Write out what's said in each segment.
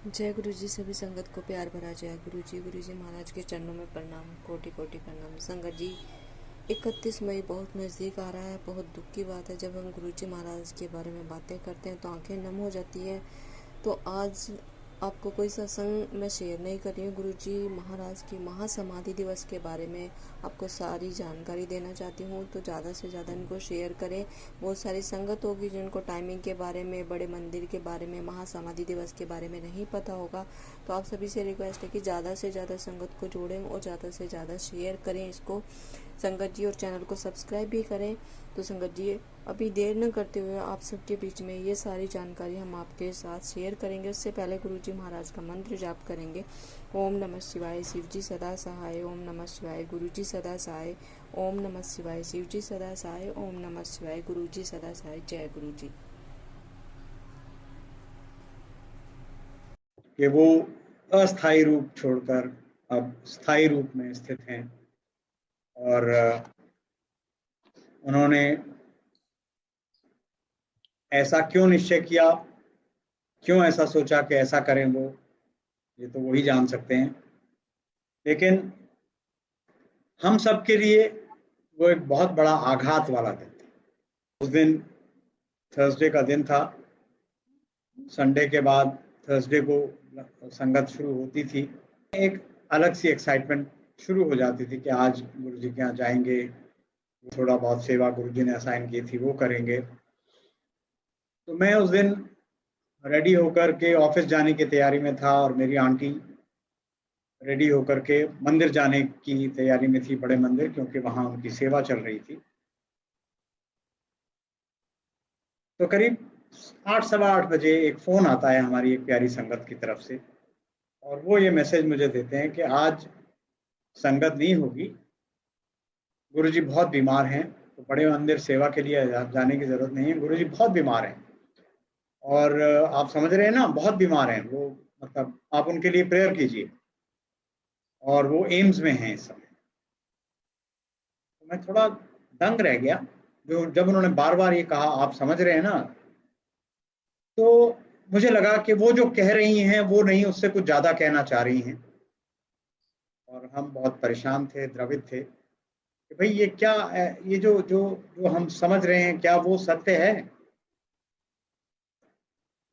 जय गुरु जी। सभी संगत को प्यार भरा जय गुरु जी। गुरु जी महाराज के चरणों में प्रणाम, कोटि कोटि प्रणाम। संगत जी, 31 मई बहुत नज़दीक आ रहा है। बहुत दुख की बात है, जब हम गुरु जी महाराज के बारे में बातें करते हैं तो आंखें नम हो जाती है। तो आज आपको कोई सत्संग मैं शेयर नहीं कर रही हूँ। गुरु जी महाराज की महासमाधि दिवस के बारे में आपको सारी जानकारी देना चाहती हूँ, तो ज़्यादा से ज़्यादा इनको शेयर करें। बहुत सारी संगत होगी जिनको टाइमिंग के बारे में, बड़े मंदिर के बारे में, महासमाधि दिवस के बारे में नहीं पता होगा। तो आप सभी से रिक्वेस्ट है कि ज़्यादा से ज़्यादा संगत को जोड़ें और ज़्यादा से ज़्यादा शेयर करें इसको संगत जी, और चैनल को सब्सक्राइब भी करें। तो संगत जी, अभी देर न करते हुए आप सबके बीच में ये सारी जानकारी हम आपके साथ शेयर करेंगे। उससे पहले गुरु जी महाराज का मंत्र जाप करेंगे। ओम नमः शिवाय, शिव जी सदा सहाय। ओम नमः शिवाय, गुरु जी सदा सहाय। ओम नमः शिवाय, शिव जी सदा सहाय। ओम नमः शिवाय, गुरु जी सदा सहाय। जय गुरु जी। कि वो अस्थायी रूप छोड़कर अब स्थायी रूप में स्थित हैं और उन्होंने ऐसा क्यों निश्चय किया, क्यों ऐसा सोचा कि ऐसा करें वो, ये तो वही जान सकते हैं। लेकिन हम सब के लिए वो एक बहुत बड़ा आघात वाला दिन था। उस दिन थर्सडे का दिन था। संडे के बाद थर्सडे को संगत शुरू होती थी। एक अलग सी एक्साइटमेंट शुरू हो जाती थी कि आज गुरु जी के यहाँ जाएंगे, थोड़ा बहुत सेवा गुरु जी ने असाइन की थी वो करेंगे। तो मैं उस दिन रेडी होकर के ऑफिस जाने की तैयारी में था और मेरी आंटी रेडी होकर के मंदिर जाने की तैयारी में थी, बड़े मंदिर, क्योंकि वहां उनकी सेवा चल रही थी। तो करीब 8 सवा 8 बजे एक फ़ोन आता है हमारी एक प्यारी संगत की तरफ से, और वो ये मैसेज मुझे देते हैं कि आज संगत नहीं होगी, गुरुजी बहुत बीमार हैं। तो बड़े मंदिर सेवा के लिए जाने की ज़रूरत नहीं है, गुरुजी बहुत बीमार हैं। और आप समझ रहे हैं ना, बहुत बीमार हैं वो, मतलब आप उनके लिए प्रेयर कीजिए। और वो एम्स में हैं इस समय। तो मैं थोड़ा दंग रह गया जो जब उन्होंने बार-बार ये कहा, आप समझ रहे हैं ना, तो मुझे लगा कि वो जो कह रही हैं वो नहीं, उससे कुछ ज़्यादा कहना चाह रही हैं। और हम बहुत परेशान थे, द्रवित थे कि भई ये क्या ये जो जो जो हम समझ रहे हैं, क्या वो सत्य है?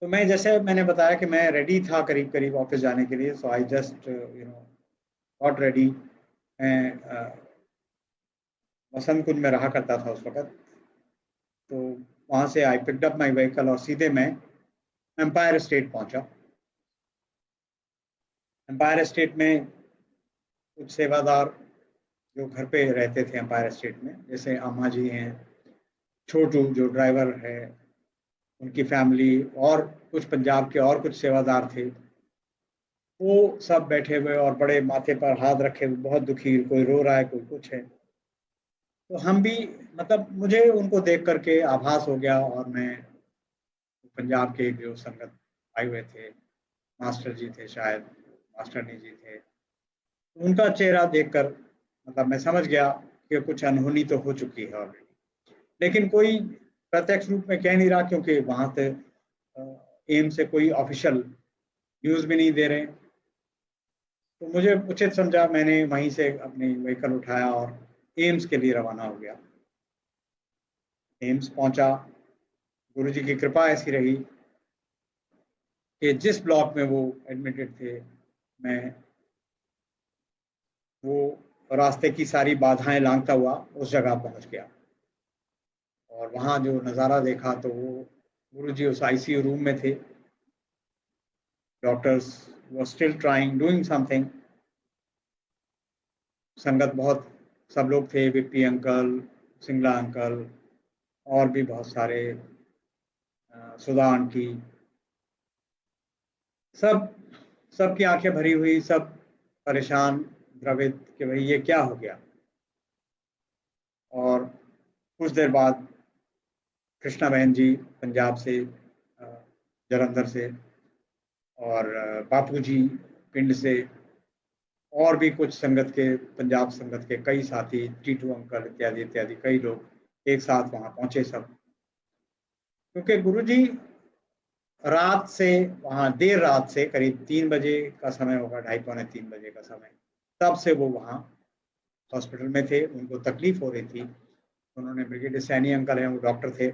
तो मैं, जैसे मैंने बताया कि मैं रेडी था करीब-करीब ऑफ़िस जाने के लिए, सो आई जस्ट गॉट रेडी। मैं वसंत कुंज में रहा करता था उस वक़्त। तो वहाँ से I picked up my vehicle और सीधे मैं एम्पायर स्टेट पहुँचा। एम्पायर स्टेट में कुछ सेवादार जो घर पे रहते थे एम्पायर स्टेट में, जैसे अम्मा जी हैं, छोटू जो ड्राइवर है, उनकी फैमिली, और कुछ पंजाब के और कुछ सेवादार थे। वो सब बैठे हुए और बड़े माथे पर हाथ रखे हुए, बहुत दुखी, कोई रो रहा है, कोई कुछ है। तो हम भी, मतलब मुझे उनको देख कर के आभास हो गया, और मैं पंजाब के जो संगत आए हुए थे, मास्टर जी थे शायद, मास्टरनी जी थे, उनका चेहरा देखकर मतलब मैं समझ गया कि कुछ अनहोनी तो हो चुकी है ऑलरेडी। लेकिन कोई प्रत्यक्ष रूप में कह नहीं रहा, क्योंकि वहाँ से एम से कोई ऑफिशियल न्यूज़ भी नहीं दे रहे। तो मुझे उचित समझा, मैंने वहीं से अपनी व्हीकल उठाया और एम्स के लिए रवाना हो गया। एम्स पहुंचा, गुरुजी की कृपा ऐसी रही कि जिस ब्लॉक में वो एडमिटेड थे, मैं वो रास्ते की सारी बाधाएं लांघता हुआ उस जगह पहुंच गया। और वहाँ जो नज़ारा देखा, तो वो गुरुजी उस आईसीयू रूम में थे। Doctors were still trying, doing something. संगत बहुत, सब लोग थे, विप्पी अंकल, सिंगला अंकल, और भी बहुत सारे, सुधा आंटी, सब, सबकी आंखें भरी हुई, सब परेशान, द्रवित कि भाई ये क्या हो गया। और कुछ देर बाद कृष्णा बहन जी पंजाब से, जालंधर से, और बापू जी पिंड से, और भी कुछ संगत के, पंजाब संगत के कई साथी, टीटू अंकल इत्यादि इत्यादि, कई लोग एक साथ वहां पहुंचे सब। क्योंकि गुरुजी रात से वहाँ देर रात से करीब 3 बजे का समय होगा, 2:30 पौने 3 बजे का समय, तब से वो वहाँ हॉस्पिटल में थे। उनको तकलीफ हो रही थी। उन्होंने ब्रिगेडियर सैनी अंकल हैं, वो डॉक्टर थे,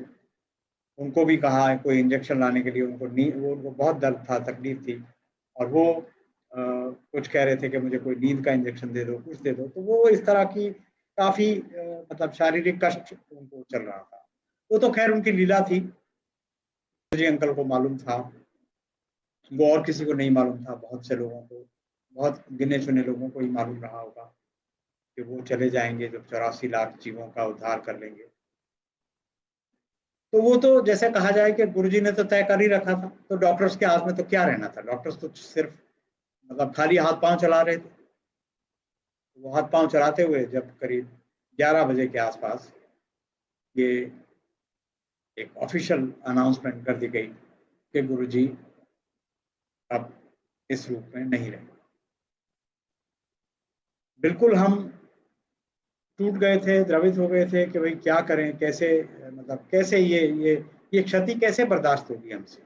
उनको भी कहा कोई इंजेक्शन लाने के लिए। उनको बहुत दर्द था, तकलीफ थी, और वो कुछ कह रहे थे कि मुझे कोई नींद का इंजेक्शन दे दो, कुछ दे दो। तो वो इस तरह की काफ़ी मतलब शारीरिक कष्ट उनको चल रहा था। वो तो खैर उनकी लीला थी, जी अंकल को मालूम था, वो और किसी को नहीं मालूम था। बहुत से लोगों को, बहुत गिने चुने लोगों को ही मालूम रहा होगा कि वो चले जाएंगे जब 84 लाख जीवों का उद्धार कर लेंगे। तो वो तो जैसे कहा जाए कि गुरुजी ने तो तय कर ही रखा था, तो डॉक्टर्स के हाथ में तो क्या रहना था। डॉक्टर्स तो सिर्फ मतलब खाली हाथ पांव चला रहे थे। वो हाथ पांव चलाते हुए जब करीब 11 बजे के आसपास ये एक ऑफिशियल अनाउंसमेंट कर दी गई कि गुरुजी अब इस रूप में नहीं रहे। बिल्कुल हम टूट गए थे, द्रवित हो गए थे कि भाई क्या करें, कैसे, मतलब कैसे ये क्षति कैसे बर्दाश्त होगी हमसे,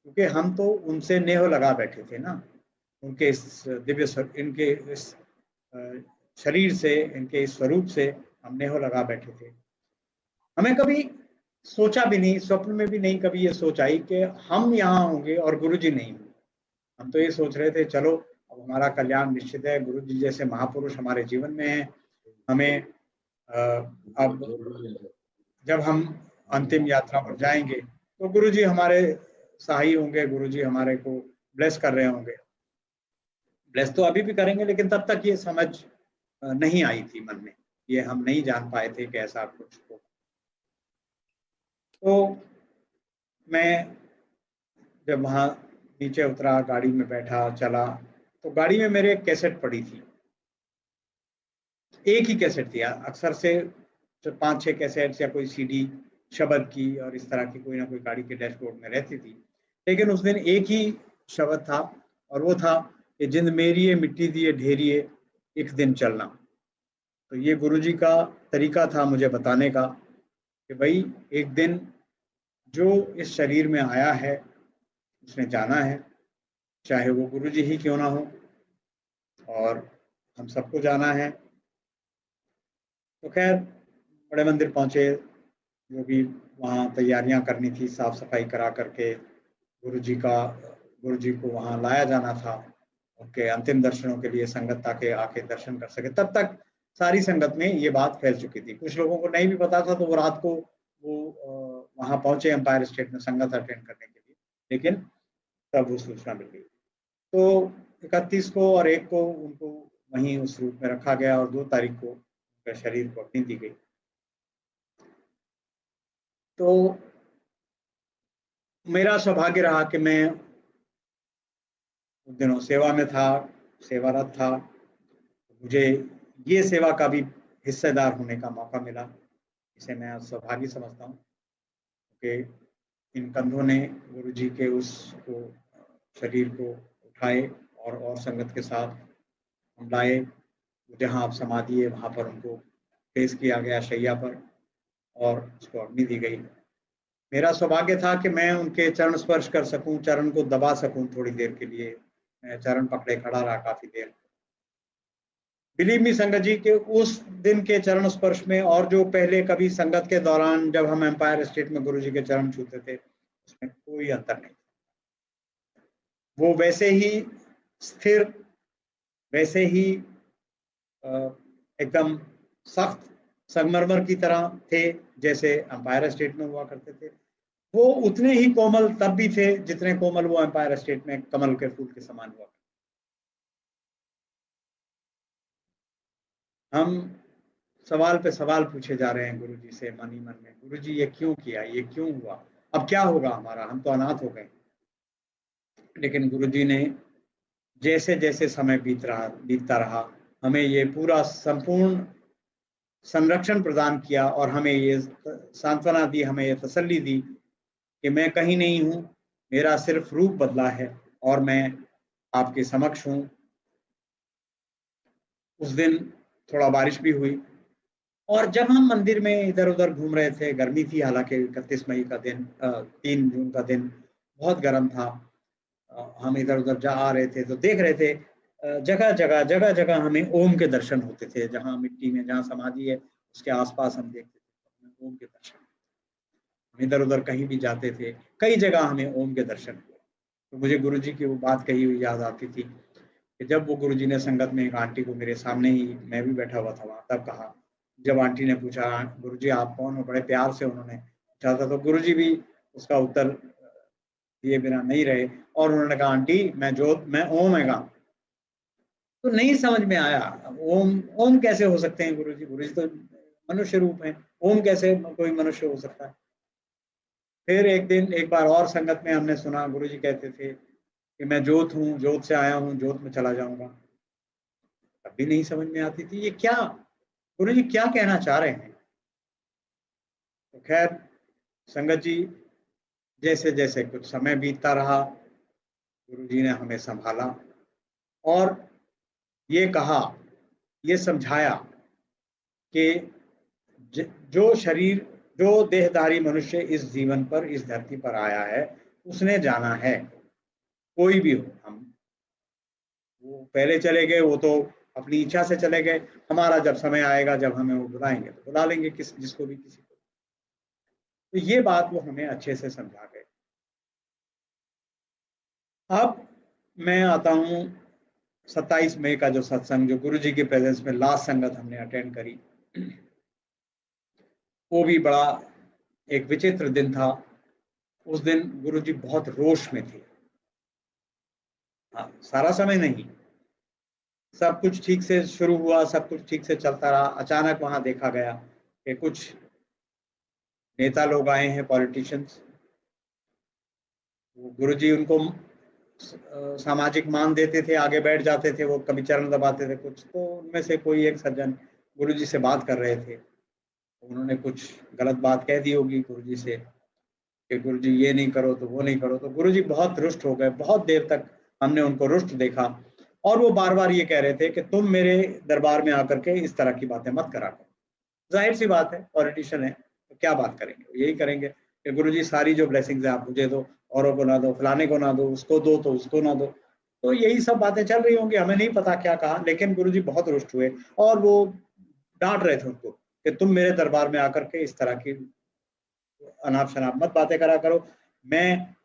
क्योंकि हम तो उनसे नेह लगा बैठे थे ना, उनके इस इनके इस शरीर से, इनके इस स्वरूप से हम नेह लगा बैठे थे। हमें कभी सोचा भी नहीं, स्वप्न में भी नहीं कभी ये सोच आई कि हम यहाँ होंगे और गुरुजी नहीं होंगे। हम तो ये सोच रहे थे चलो अब हमारा कल्याण निश्चित है, गुरुजी जैसे महापुरुष हमारे जीवन में हैं। हमें अब जब हम अंतिम यात्रा पर जाएंगे तो गुरुजी हमारे सहाय होंगे, गुरुजी हमारे को ब्लेस कर रहे होंगे। ब्लेस तो अभी भी करेंगे, लेकिन तब तक ये समझ नहीं आई थी मन में, ये हम नहीं जान पाए थे कि ऐसा कुछ हो। तो मैं जब वहाँ नीचे उतरा, गाड़ी में बैठा, चला, तो गाड़ी में मेरे एक कैसेट पड़ी थी। एक ही कैसेट थी, अक्सर से 5-6 कैसेट्स या कोई सीडी शब्द की और इस तरह की कोई ना कोई गाड़ी के डैशबोर्ड में रहती थी। लेकिन उस दिन एक ही शब्द था, और वो था कि जिंद मेरी मिट्टी दिए ढेरिए एक दिन चलना। तो ये गुरुजी का तरीका था मुझे बताने का कि भाई एक दिन जो इस शरीर में आया है उसने जाना है, चाहे वो गुरुजी ही क्यों ना हो, और हम सबको जाना है। तो खैर बड़े मंदिर पहुंचे, जो भी वहाँ तैयारियां करनी थी, साफ सफाई करा करके गुरुजी को वहाँ लाया जाना था, उनके अंतिम दर्शनों के लिए संगत ताकि आके दर्शन कर सके। तब तक सारी संगत में ये बात फैल चुकी थी। कुछ लोगों को नहीं भी पता था, तो वो रात को वो वहाँ पहुंचे एम्पायर स्टेट में संगत अटेंड करने के लिए, लेकिन तब वो सूचना मिल गई। तो 31 को और 1 को उनको वहीं उस रूप में रखा गया, और 2 तारीख को उनके शरीर को अपनी दी गई। तो मेरा सौभाग्य रहा कि मैं उन दिनों सेवा में था, सेवारत था। मुझे ये सेवा का भी हिस्सेदार होने का मौका मिला, इसे मैं सौभाग्य समझता हूँ कि इन कंधों ने गुरुजी के उस शरीर को उठाए और संगत के साथ हम लाए, जहाँ आप समाधि है वहाँ पर उनको पेश किया गया शैया पर, और उसको अग्नि दी गई। मेरा सौभाग्य था कि मैं उनके चरण स्पर्श कर सकूं, चरण को दबा सकूं थोड़ी देर के लिए। मैं चरण पकड़े खड़ा रहा काफी देर। बिलीव मी संगत जी के उस दिन के चरण स्पर्श में और जो पहले कभी संगत के दौरान जब हम एम्पायर स्टेट में गुरुजी के चरण छूते थे, उसमें कोई अंतर नहीं। वो वैसे ही स्थिर, वैसे ही एकदम सख्त संगमरमर की तरह थे जैसे एम्पायर स्टेट में हुआ करते थे। वो उतने ही कोमल तब भी थे जितने कोमल वो एम्पायर स्टेट में कमल के फूल के समान हुआ। हम सवाल पे सवाल पूछे जा रहे हैं गुरुजी से मन ही मन में, गुरुजी ये क्यों किया, ये क्यों हुआ, अब क्या होगा हमारा, हम तो अनाथ हो गए। लेकिन गुरुजी ने जैसे जैसे समय बीतता रहा हमें ये पूरा संपूर्ण संरक्षण प्रदान किया, और हमें ये सांत्वना दी, हमें ये तसल्ली दी कि मैं कहीं नहीं हूँ, मेरा सिर्फ रूप बदला है और मैं आपके समक्ष हूँ। उस दिन थोड़ा बारिश भी हुई, और जब हम मंदिर में इधर उधर घूम रहे थे, गर्मी थी, हालांकि 31 मई का दिन, 3 जून का दिन बहुत गर्म था। हम इधर उधर जा आ रहे थे तो देख रहे थे जगह जगह हमें ओम के दर्शन होते थे। जहाँ मिट्टी में जहाँ समाधि है उसके आसपास हम देखते थे हमें ओम के दर्शन। हम इधर उधर कहीं भी जाते थे, कई जगह हमें ओम के दर्शन हुए। तो मुझे गुरुजी की वो बात कही हुई याद आती थी कि जब वो गुरुजी ने संगत में एक आंटी को मेरे सामने ही, मैं भी बैठा हुआ था वहाँ, तब कहा, जब आंटी ने पूछा गुरुजी आप कौन हो, बड़े प्यार से उन्होंने पूछा था, तो गुरुजी भी उसका उत्तर दिए बिना नहीं रहे और उन्होंने कहा आंटी मैं ओम है। तो नहीं समझ में आया, ओम ओम कैसे हो सकते हैं गुरुजी? गुरुजी तो मनुष्य रूप है, ओम कैसे कोई मनुष्य हो सकता है? फिर एक बार और संगत में हमने सुना गुरुजी कहते थे कि मैं जोत हूँ, जोत से आया हूँ, जोत में चला जाऊंगा। तब भी नहीं समझ में आती थी ये क्या, गुरुजी क्या कहना चाह रहे हैं। तो खैर संगत जी, जैसे जैसे कुछ समय बीतता रहा, गुरुजी ने हमें संभाला और ये कहा, ये समझाया कि जो शरीर, जो देहधारी मनुष्य इस जीवन पर, इस धरती पर आया है, उसने जाना है, कोई भी हो। हम वो पहले चले गए, वो तो अपनी इच्छा से चले गए। हमारा जब समय आएगा, जब हमें वो बुलाएंगे तो बुला लेंगे जिसको भी, किसी को। तो ये बात वो हमें अच्छे से समझा गए। अब मैं आता हूँ 27 मई का जो सत्संग, जो गुरुजी के प्रेजेंस में लास्ट संगत हमने अटेंड करी, वो भी बड़ा एक विचित्र दिन था। उस दिन गुरुजी बहुत रोष में थे। हाँ, सारा समय नहीं, सब कुछ ठीक से शुरू हुआ, सब कुछ ठीक से चलता रहा। अचानक वहां देखा गया कि कुछ नेता लोग आए हैं, पॉलिटिशियंस। गुरुजी उनको सामाजिक मान देते थे, आगे बैठ जाते थे, वो कभी चरण दबाते थे कुछ। तो उनमें से कोई एक सज्जन गुरुजी से बात कर रहे थे, उन्होंने कुछ गलत बात कह दी होगी गुरुजी से कि गुरुजी ये नहीं करो तो वो नहीं करो। तो गुरुजी बहुत रुष्ट हो गए, बहुत देर तक हमने उनको रुष्ट देखा और वो बार बार ये कह रहे थे कि तुम मेरे दरबार में आकर के इस तरह की बातें मत करा करो। जाहिर सी बात है, पॉलिटिशियन है तो क्या बात करेंगे, यही करेंगे कि गुरुजी सारी जो ब्लेसिंग्स है आप मुझे दो, औरों को ना दो, फलाने को ना दो, उसको दो तो उसको ना दो। तो यही सब बातें चल रही होंगी, हमें नहीं पता क्या कहा, लेकिन गुरुजी बहुत रुष्ट हुए और वो डांट रहे थे उनको कि तुम मेरे दरबार में आकर के इस तरह की अनाप शनाप मत बातें करा करो। मैं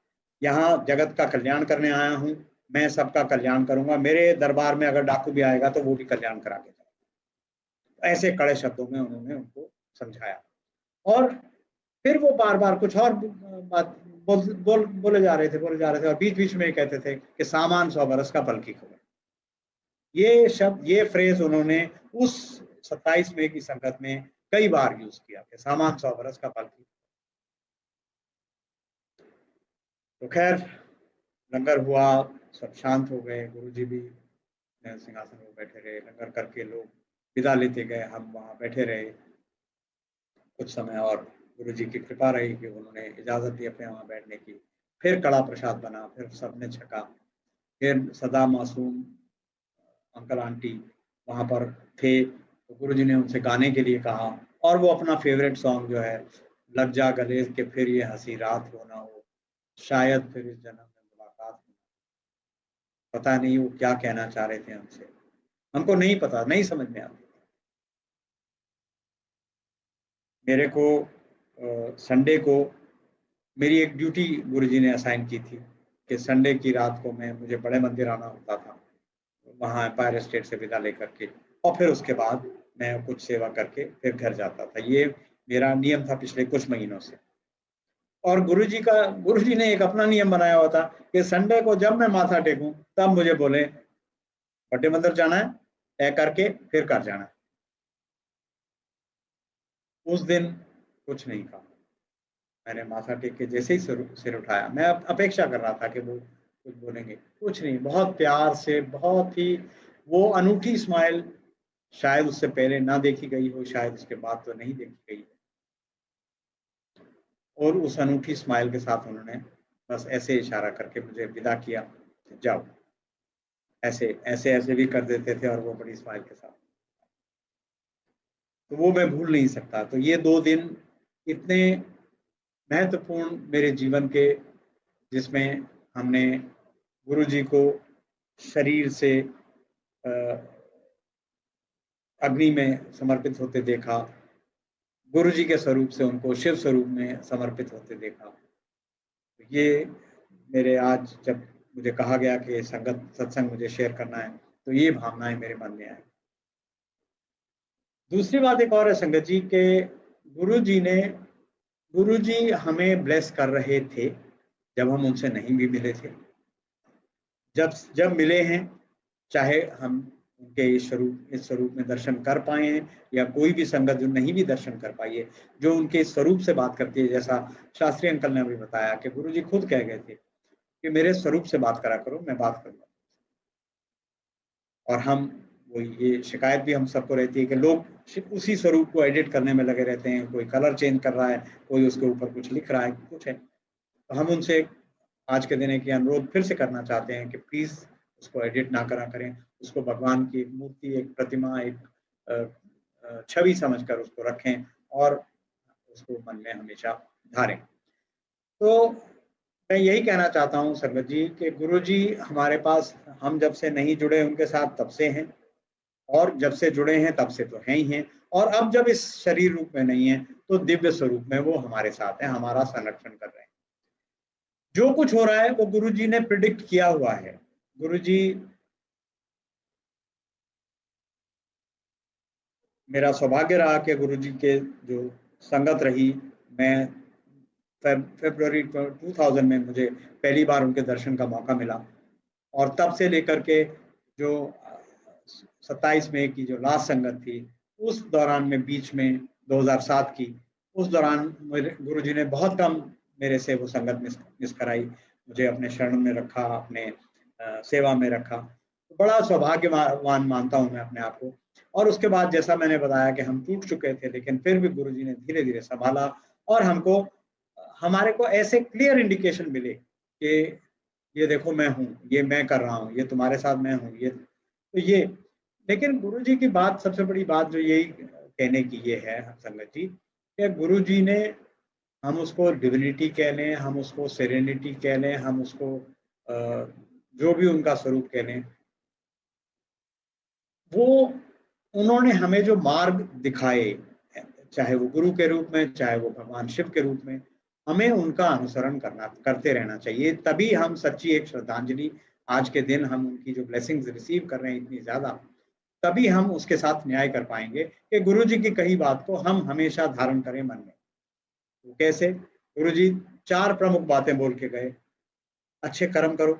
यहाँ जगत का कल्याण करने आया हूँ, मैं सबका कल्याण करूंगा, मेरे दरबार में अगर डाकू भी आएगा तो वो भी कल्याण करा के जाएगा। ऐसे कड़े शब्दों में उन्होंने उनको समझाया और फिर वो बार बार कुछ और बात बोले जा रहे थे और बीच बीच में कहते थे कि सामान 100 बरस का पलकी खबर। ये शब्द, ये फ्रेज उन्होंने उस 27 मई की संगत में कई बार यूज किया कि सामान 100 बरस का पलकी। तो खैर लंगर हुआ, सब शांत हो गए, गुरुजी भी सिंहासन में बैठे रहे, लंगर करके लोग विदा लेते गए, हम वहां बैठे रहे कुछ समय और गुरुजी की कृपा रही कि उन्होंने इजाजत दी अपने वहां बैठने की। फिर कड़ा प्रसाद बना, फिर सबने छका, फिर सदा मासूम अंकल आंटी वहां पर थे तो गुरुजी ने उनसे गाने के लिए कहा और वो अपना फेवरेट सॉन्ग जो है, लग जा गले के फिर ये हंसी रात हो ना हो, शायद फिर इस जन्म में मुलाकात हो। पता नहीं वो क्या कहना चाह रहे थे हमसे, हमको नहीं पता, नहीं समझ में आता। मेरे को संडे को मेरी एक ड्यूटी गुरुजी ने असाइन की थी कि संडे की रात को मुझे बड़े मंदिर आना होता था, वहाँ एम्पायर स्टेट से विदा लेकर के, और फिर उसके बाद मैं कुछ सेवा करके फिर घर जाता था। ये मेरा नियम था पिछले कुछ महीनों से। और गुरुजी ने एक अपना नियम बनाया हुआ था कि संडे को जब मैं माथा टेकूं तब मुझे बोले बड़े मंदिर जाना है, तय करके फिर कर जाना है। उस दिन कुछ नहीं कहा, मैंने माथा टेक के जैसे ही सिर उठाया, मैं अपेक्षा कर रहा था कि वो कुछ बोलेंगे, कुछ नहीं। बहुत प्यार से, बहुत ही वो अनूठी स्माइल, शायद उससे पहले ना देखी गई हो, शायद उसके बाद तो नहीं देखी गई है। और उस अनूठी स्माइल के साथ उन्होंने बस ऐसे इशारा करके मुझे विदा किया, जाओ। ऐसे ऐसे ऐसे भी कर देते थे और वो बड़ी स्माइल के साथ। तो वो मैं भूल नहीं सकता। तो ये 2 दिन इतने महत्वपूर्ण मेरे जीवन के, जिसमें हमने गुरुजी को शरीर से अग्नि में समर्पित होते देखा, गुरुजी के स्वरूप से उनको शिव स्वरूप में समर्पित होते देखा। ये मेरे आज जब मुझे कहा गया कि संगत सत्संग मुझे शेयर करना है, तो ये भावनाएं मेरे मन में आई। दूसरी बात एक और है संगत जी के गुरुजी हमें ब्लेस कर रहे थे जब हम उनसे नहीं भी मिले थे। जब मिले हैं, चाहे हम उनके इस स्वरूप में दर्शन कर पाए हैं, या कोई भी संगत जो नहीं भी दर्शन कर पाई है, जो उनके स्वरूप से बात करती है, जैसा शास्त्री अंकल ने अभी बताया कि गुरुजी खुद कह गए थे कि मेरे स्वरूप से बात करा करो, मैं बात करूंगा। और हम वो, ये शिकायत भी हम सबको रहती है कि लोग उसी स्वरूप को एडिट करने में लगे रहते हैं, कोई कलर चेंज कर रहा है, कोई उसके ऊपर कुछ लिख रहा है, कुछ है। तो हम उनसे आज के दिन एक अनुरोध फिर से करना चाहते हैं कि प्लीज उसको एडिट ना करा करें, उसको भगवान की एक मूर्ति, एक प्रतिमा, एक छवि समझकर उसको रखें और उसको मन में हमेशा धारें। तो मैं यही कहना चाहता हूँ संगत जी कि गुरुजी हमारे पास, हम जब से नहीं जुड़े उनके साथ तब से हैं, और जब से जुड़े हैं तब से तो हैं ही हैं, और अब जब इस शरीर रूप में नहीं है तो दिव्य स्वरूप में वो हमारे साथ हैं, हमारा संरक्षण कर रहे हैं। जो कुछ हो रहा है वो गुरुजी ने प्रिडिक्ट किया हुआ है। गुरुजी, मेरा सौभाग्य रहा कि गुरुजी के जो संगत रही, मैं फरवरी 2000 में मुझे पहली बार उनके दर्शन का मौका मिला, और तब से लेकर के जो 27 मई की जो लास्ट संगत थी, उस दौरान में बीच में 2007 की, उस दौरान गुरुजी ने बहुत कम मेरे से वो संगत मिस कराई, मुझे अपने शरण में रखा, अपने सेवा में रखा। तो बड़ा सौभाग्यवान मानता हूँ मैं अपने आप को। और उसके बाद जैसा मैंने बताया कि हम टूट चुके थे, लेकिन फिर भी गुरुजी ने धीरे धीरे संभाला, और हमारे को ऐसे क्लियर इंडिकेशन मिले कि ये देखो मैं हूँ, ये मैं कर रहा हूँ, ये तुम्हारे साथ मैं हूँ, ये तो ये। लेकिन गुरुजी की बात, सबसे बड़ी बात जो यही कहने की ये है संगत जी, कि गुरुजी ने, हम उसको डिविनिटी कह लें, हम उसको सेरेनिटी कह लें, हम उसको जो भी उनका स्वरूप कह लें, वो उन्होंने हमें जो मार्ग दिखाए, चाहे वो गुरु के रूप में, चाहे वो भगवान शिव के रूप में, हमें उनका अनुसरण करते रहना चाहिए। तभी हम सच्ची एक श्रद्धांजलि, आज के दिन हम उनकी जो ब्लेसिंग्स रिसीव कर रहे हैं इतनी ज्यादा, तभी हम उसके साथ न्याय कर पाएंगे कि गुरुजी की कही बात को हम हमेशा धारण करें मन में। तो कैसे? गुरुजी 4 प्रमुख बातें बोल के गए। अच्छे कर्म करो,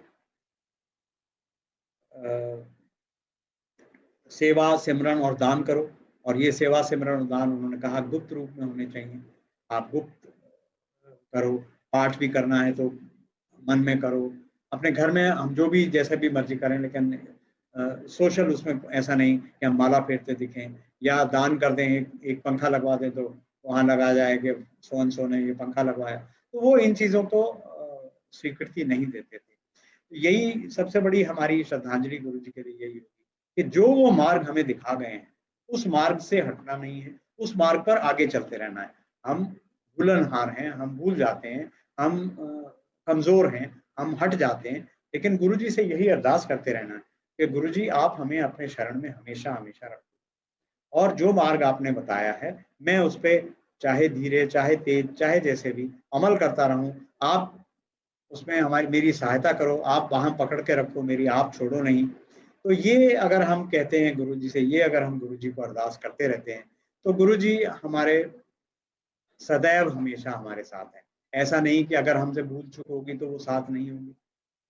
सेवा, सिमरन और दान करो। और ये सेवा, सिमरन और दान उन्होंने कहा गुप्त रूप में होने चाहिए। आप गुप्त करो, पाठ भी करना है तो मन में करो, अपने घर में हम जो भी जैसे भी मर्जी करें, लेकिन सोशल उसमें ऐसा नहीं कि हम माला फेरते दिखें, या दान कर दें, एक पंखा लगवा दें तो वहां लगा जाए कि सो ने ये पंखा लगवाया, तो वो इन चीजों को स्वीकृति नहीं देते थे। यही सबसे बड़ी हमारी श्रद्धांजलि गुरुजी के लिए यही होगी कि जो वो मार्ग हमें दिखा गए हैं, उस मार्ग से हटना नहीं है, उस मार्ग पर आगे चलते रहना है। हम भूलनहार हैं, हम भूल जाते हैं, हम कमजोर हैं, हम हट जाते हैं, लेकिन गुरुजी से यही अरदास करते रहना है कि गुरुजी आप हमें अपने शरण में हमेशा हमेशा रखो, और जो मार्ग आपने बताया है मैं उस पर चाहे धीरे, चाहे तेज, चाहे जैसे भी अमल करता रहूं। आप उसमें मेरी सहायता करो, आप वहां पकड़ के रखो मेरी, आप छोड़ो नहीं। तो ये अगर हम कहते हैं गुरुजी से, ये अगर हम गुरुजी को अरदास करते रहते हैं, तो गुरुजी हमारे सदैव हमेशा हमारे साथ है। ऐसा नहीं कि अगर हमसे भूल चूक होगी तो वो साथ नहीं होंगे,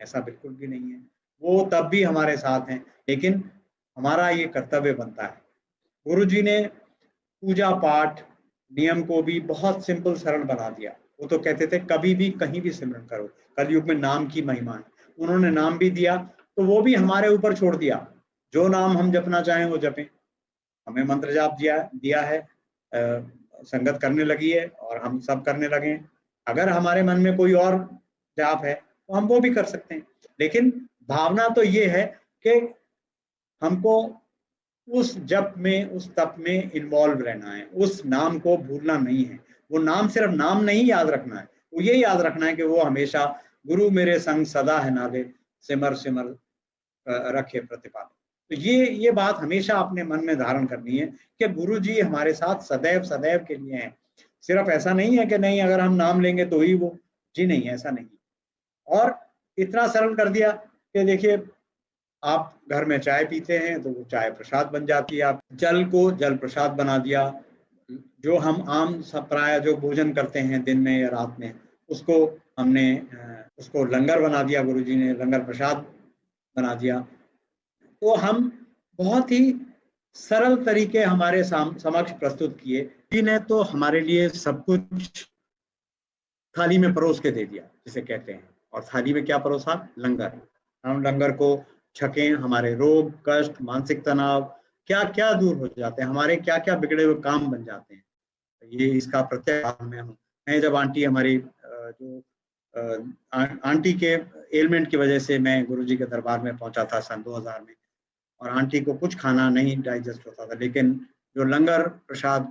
ऐसा बिल्कुल भी नहीं है। वो तब भी हमारे साथ हैं, लेकिन हमारा ये कर्तव्य बनता है। गुरुजी ने पूजा पाठ नियम को भी बहुत सिंपल, सरल बना दिया। वो तो कहते थे कभी भी कहीं भी सिमरन करो, कलयुग में नाम की महिमा है। उन्होंने नाम भी दिया, तो वो भी हमारे ऊपर छोड़ दिया, जो नाम हम जपना चाहें वो जपें। हमें मंत्र जाप दिया है, संगत करने लगी है और हम सब करने लगे हैं। अगर हमारे मन में कोई और जाप है तो हम वो भी कर सकते हैं, लेकिन भावना तो ये है कि हमको उस जप में, उस तप में इन्वॉल्व रहना है, उस नाम को भूलना नहीं है। वो नाम सिर्फ नाम नहीं याद रखना है, वो ये याद रखना है कि वो हमेशा गुरु मेरे संग सदा है नाले, सिमर सिमर रखे प्रतिपाल। तो ये बात हमेशा अपने मन में धारण करनी है कि गुरु जी हमारे साथ सदैव सदैव के लिए हैं। सिर्फ ऐसा नहीं है कि नहीं अगर हम नाम लेंगे तो ही वो, जी नहीं, ऐसा नहीं। और इतना सरल कर दिया कि देखिए, आप घर में चाय पीते हैं तो वो चाय प्रसाद बन जाती है, आप जल को जल प्रसाद बना दिया। जो हम आम प्राय जो भोजन करते हैं दिन में या रात में, उसको हमने उसको लंगर बना दिया, गुरुजी ने लंगर प्रसाद बना दिया। तो हम बहुत ही सरल तरीके हमारे समक्ष प्रस्तुत किए। जी ने तो हमारे लिए सब कुछ थाली में परोस के दे दिया जिसे कहते हैं, और थाली में क्या परोसा? लंगर। हम लंगर को छकें, हमारे रोग कष्ट मानसिक तनाव क्या क्या दूर हो जाते हैं, हमारे क्या क्या बिगड़े हुए काम बन जाते हैं। ये इसका प्रत्यक्ष मैं जब आंटी हमारी जो आंटी के एलिमेंट की वजह से मैं गुरुजी के दरबार में पहुंचा था सन 2000 में, और आंटी को कुछ खाना नहीं डाइजेस्ट होता था, लेकिन जो लंगर प्रसाद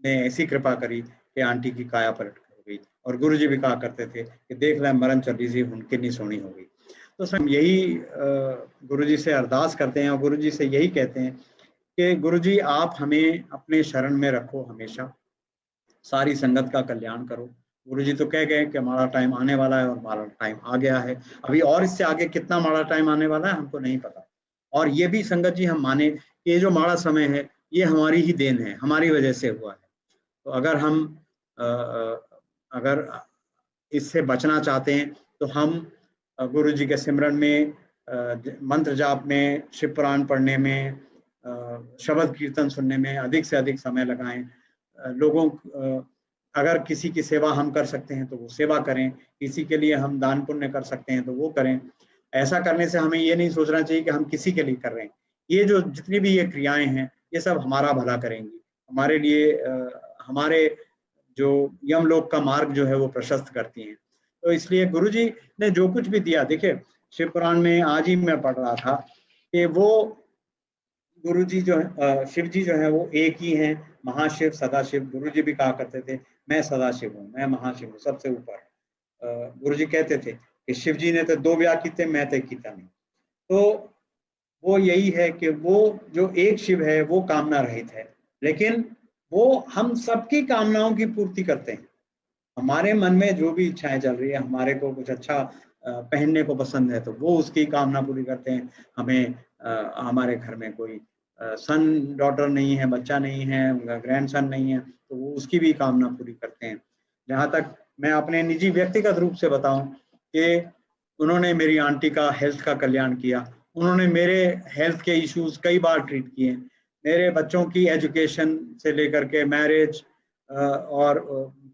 ने ऐसी कृपा करी कि आंटी की काया पलट हो गई। और गुरुजी भी कहा करते थे कि देख ले मरण चली सी हुन कितनी सोनी हो गई। तो हम यही गुरुजी से अरदास करते हैं और गुरुजी से यही कहते हैं कि गुरुजी आप हमें अपने शरण में रखो, हमेशा सारी संगत का कल्याण करो। गुरुजी तो कह गए कि हमारा टाइम आने वाला है और हमारा टाइम आ गया है। अभी और इससे आगे कितना माड़ा टाइम आने वाला है हमको नहीं पता। और ये भी संगत जी हम माने कि ये जो माड़ा समय है ये हमारी ही देन है, हमारी वजह से हुआ है। तो अगर हम अगर इससे बचना चाहते हैं तो हम गुरु जी के सिमरन में, मंत्र जाप में, शिव पुराण पढ़ने में, शब्द कीर्तन सुनने में अधिक से अधिक समय लगाएं। लोगों अगर किसी की सेवा हम कर सकते हैं तो वो सेवा करें, किसी के लिए हम दान पुण्य कर सकते हैं तो वो करें। ऐसा करने से हमें ये नहीं सोचना चाहिए कि हम किसी के लिए कर रहे हैं। ये जो जितनी भी ये क्रियाएं हैं ये सब हमारा भला करेंगी, हमारे लिए हमारे जो यमलोक का मार्ग जो है वो प्रशस्त करती हैं। तो इसलिए गुरुजी ने जो कुछ भी दिया, देखिए शिव पुराण में आज ही मैं पढ़ रहा था कि वो गुरुजी जो है, शिव जी जो है वो एक ही हैं, महाशिव सदाशिव। गुरुजी भी कहा करते थे मैं सदाशिव हूँ, मैं महाशिव हूँ, सबसे ऊपर। गुरुजी कहते थे कि शिव जी ने तो 2 ब्याह किए, मैं तो कीता नहीं। तो वो यही है कि वो जो एक शिव है वो कामना रहित है, लेकिन वो हम सबकी कामनाओं की पूर्ति करते हैं। हमारे मन में जो भी इच्छाएं चल रही है, हमारे को कुछ अच्छा पहनने को पसंद है तो वो उसकी कामना पूरी करते हैं। हमें हमारे घर में कोई सन डॉटर नहीं है, बच्चा नहीं है, ग्रैंड सन नहीं है, तो वो उसकी भी कामना पूरी करते हैं। जहाँ तक मैं अपने निजी व्यक्तिगत रूप से बताऊं कि उन्होंने मेरी आंटी का हेल्थ का कल्याण किया, उन्होंने मेरे हेल्थ के इश्यूज कई बार ट्रीट किए, मेरे बच्चों की एजुकेशन से लेकर के मैरिज, और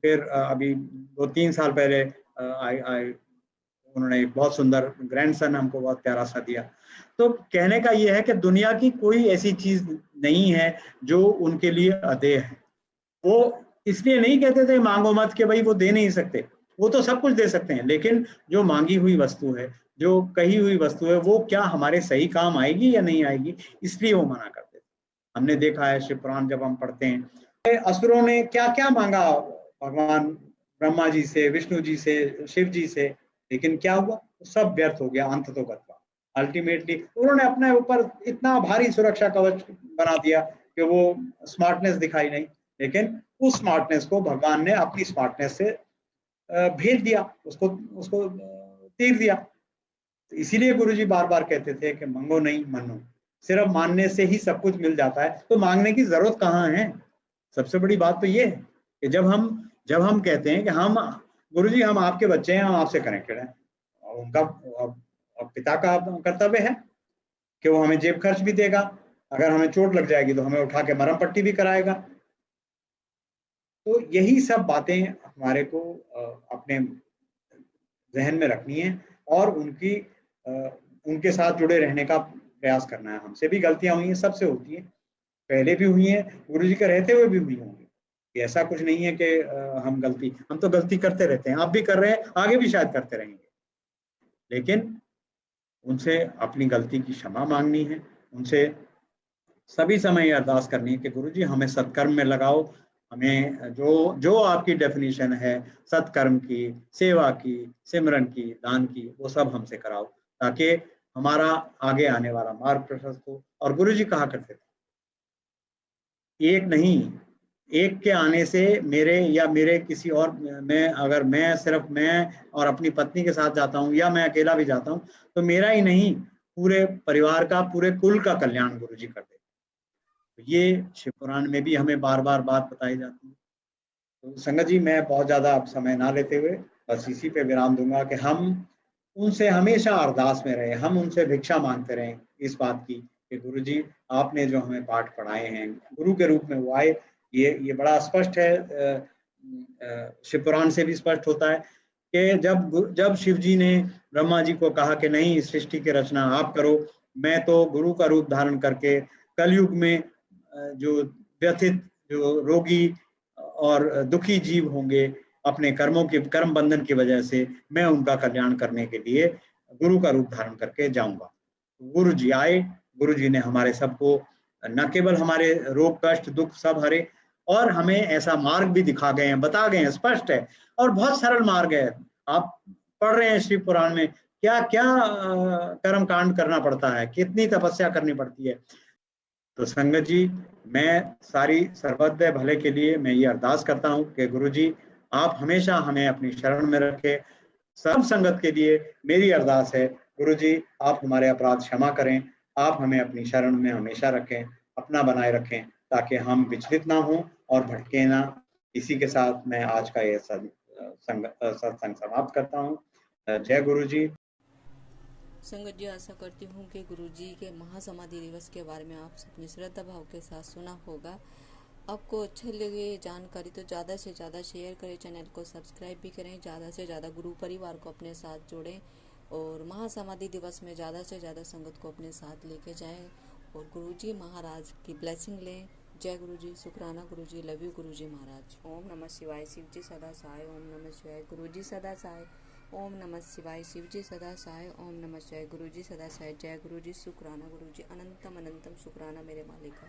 फिर अभी 2-3 साल पहले उन्होंने एक बहुत सुंदर ग्रैंडसन हमको बहुत प्यारा सा दिया। तो कहने का ये है कि दुनिया की कोई ऐसी चीज नहीं है जो उनके लिए अदेय है। वो इसलिए नहीं कहते थे मांगो मत कि भाई वो दे नहीं सकते, वो तो सब कुछ दे सकते हैं, लेकिन जो मांगी हुई वस्तु है, जो कही हुई वस्तु है, वो क्या हमारे सही काम आएगी या नहीं आएगी, इसलिए वो मना करते थे। हमने देखा है शिव पुराण जब हम पढ़ते हैं, असुरों ने क्या क्या मांगा भगवान ब्रह्मा जी से, विष्णु जी से, शिव जी से, लेकिन क्या हुआ? सब व्यर्थ हो गया, अंत तो गत्वा। अल्टीमेटली उन्होंने अपने ऊपर इतना भारी सुरक्षा कवच बना दिया कि वो स्मार्टनेस दिखाई नहीं, लेकिन उस स्मार्टनेस को भगवान ने अपनी स्मार्टनेस से भेज दिया, उसको उसको तीर दिया। तो इसीलिए गुरुजी बार बार कहते थे कि मंगो नहीं मनो, सिर्फ मानने से ही सब कुछ मिल जाता है, तो मांगने की जरूरत कहाँ है। सबसे बड़ी बात तो ये है कि जब हम कहते हैं कि हम गुरुजी हम आपके बच्चे हैं, हम आपसे कनेक्टेड हैं, और उनका पिता का कर्तव्य है कि वो हमें जेब खर्च भी देगा, अगर हमें चोट लग जाएगी तो हमें उठा के मरहम पट्टी भी कराएगा। तो यही सब बातें हमारे को अपने जहन में रखनी है और उनके साथ जुड़े रहने का प्रयास करना है। हमसे भी गलतियां हुई हैं, सबसे होती हैं, पहले भी हुई हैं, गुरुजी के रहते हुए भी हुई होंगी। ऐसा कुछ नहीं है कि हम तो गलती करते रहते हैं, आप भी कर रहे हैं, आगे भी शायद करते रहेंगे, लेकिन उनसे अपनी गलती की क्षमा मांगनी है, उनसे सभी समय अरदास करनी है कि गुरुजी हमें सत्कर्म में लगाओ, हमें जो जो आपकी डेफिनेशन है सत्कर्म की, सेवा की, सिमरन की, दान की, वो सब हमसे कराओ, ताकि हमारा आगे आने वाला मार्ग प्रशस्त हो। और गुरुजी कहा करते थे, एक नहीं, एक के आने से मेरे या मेरे किसी और, मैं अगर मैं सिर्फ मैं और अपनी पत्नी के साथ जाता हूँ या मैं अकेला भी जाता हूँ, तो मेरा ही नहीं, पूरे परिवार का, पूरे कुल का कल्याण गुरुजी कर देते। तो ये शिव पुराण में भी हमें बार बार बात बताई जाती है। तो संगत जी, मैं बहुत ज़्यादा अब समय ना लेते हुए बस इसी पे विराम दूंगा कि हम उनसे हमेशा अरदास में रहें, हम उनसे भिक्षा मांगते रहें इस बात की कि गुरु जी आपने जो हमें पाठ पढ़ाए हैं, गुरु के रूप में वो आए। ये बड़ा स्पष्ट है, शिव पुराण से भी स्पष्ट होता है कि जब शिव जी ने ब्रह्मा जी को कहा कि नहीं, इस सृष्टि की रचना आप करो, मैं तो गुरु का रूप धारण करके कलयुग में जो व्यथित, जो रोगी और दुखी जीव होंगे अपने कर्मों के कर्म बंधन की वजह से, मैं उनका कल्याण करने के लिए गुरु का रूप धारण करके जाऊंगा। गुरु जी आए, गुरु जी ने हमारे सबको न केवल हमारे रोग कष्ट दुख सब हरे, और हमें ऐसा मार्ग भी दिखा गए हैं, बता गए हैं, स्पष्ट है और बहुत सरल मार्ग है। आप पढ़ रहे हैं शिव पुराण में, क्या क्या कर्म कांड करना पड़ता है, कितनी तपस्या करनी पड़ती है। तो संगत जी, मैं सारी सर्वोदय भले के लिए मैं ये अरदास करता हूँ कि गुरु जी आप हमेशा हमें अपनी शरण में रखें। सब संगत के लिए मेरी अरदास है, गुरु जी आप हमारे अपराध क्षमा करें, आप हमें अपनी शरण में हमेशा रखें, अपना बनाए रखें, ताकि हम विचलित ना हों और भटके ना। इसी के साथ मैं आज का ये सत्संग समाप्त करता हूँ। जय गुरु जी। संगत जी, आशा करती हूँ कि गुरुजी के महासमाधि दिवस के बारे में आप अपनी श्रद्धा भाव के साथ सुना होगा। आपको अच्छा लगे जानकारी तो ज़्यादा से ज़्यादा शेयर करें, चैनल को सब्सक्राइब भी करें, ज़्यादा से ज़्यादा गुरु परिवार को अपने साथ जोड़ें और महासमाधि दिवस में ज़्यादा से ज़्यादा संगत को अपने साथ लेके जाएं और गुरुजी महाराज की ब्लेसिंग लें। जय गुरुजी, शुक्राना गुरुजी, लव यू गुरुजी महाराज। ओम नमः शिवाय, शिव जी सदा सहाय। ओम नमः शिवाय, गुरुजी सदा सहाय। ओम नमः शिवाय, शिव जी सदा सहाय। ओम नमः शिवाय, गुरुजी सदा सहाय। जय गुरुजी, शुक्राना गुरुजी, अनंतम अनंतम शुक्राना मेरे मालिका।